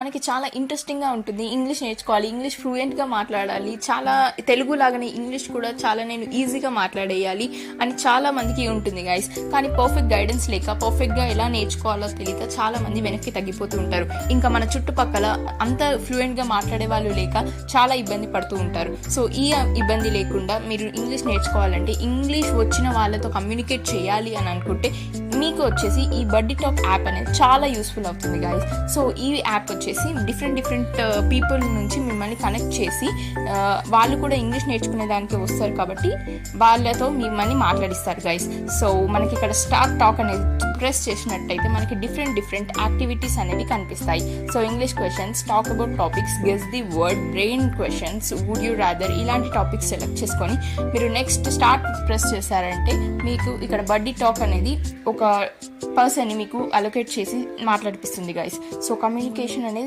మనకి చాలా ఇంట్రెస్టింగ్గా ఉంటుంది. ఇంగ్లీష్ నేర్చుకోవాలి, ఇంగ్లీష్ ఫ్లూయెంట్గా మాట్లాడాలి, చాలా తెలుగు లాగానే ఇంగ్లీష్ కూడా చాలా నేను ఈజీగా మాట్లాడేయాలి అని చాలా మందికి ఉంటుంది గైస్. కానీ పర్ఫెక్ట్ గైడెన్స్ లేక పర్ఫెక్ట్గా ఎలా నేర్చుకోవాలో తెలియక చాలా మంది వెనక్కి తగ్గిపోతూ ఉంటారు. ఇంకా మన చుట్టుపక్కల అంత ఫ్లూయెంట్గా మాట్లాడే వాళ్ళు లేక చాలా ఇబ్బంది పడుతూ ఉంటారు. సో ఈ ఇబ్బంది లేకుండా మీరు ఇంగ్లీష్ నేర్చుకోవాలంటే, ఇంగ్లీష్ వచ్చిన వాళ్ళతో కమ్యూనికేట్ చేయాలి అని అనుకుంటే మీకు వచ్చేసి ఈ బడ్డీ టాక్ యాప్ అనేది చాలా యూస్ఫుల్ అవుతుంది గైస్. సో ఈ యాప్ వచ్చేసి డిఫరెంట్ పీపుల్ నుంచి మిమ్మల్ని కనెక్ట్ చేసి వాళ్ళు కూడా ఇంగ్లీష్ నేర్చుకునే దానికి వస్తారు కాబట్టి వాళ్ళతో మిమ్మల్ని మాట్లాడిస్తారు గైస్. సో మనకి ఇక్కడ స్టార్ట్ టాక్ అనేది ప్రెస్ చేసినట్టయితే మనకి డిఫరెంట్ యాక్టివిటీస్ అనేవి కనిపిస్తాయి. So English questions, talk about topics, guess the word, brain questions, would you rather, ఇలాంటి టాపిక్స్ సెలెక్ట్ చేసుకొని మీరు నెక్స్ట్ స్టార్ట్ ప్రెస్ చేశారంటే మీకు ఇక్కడ బడ్డీ టాక్ అనేది ఒక పర్సన్ని మీకు అలొకేట్ చేసి మాట్లాడిపిస్తుంది గైస్. సో కమ్యూనికేషన్ అనేది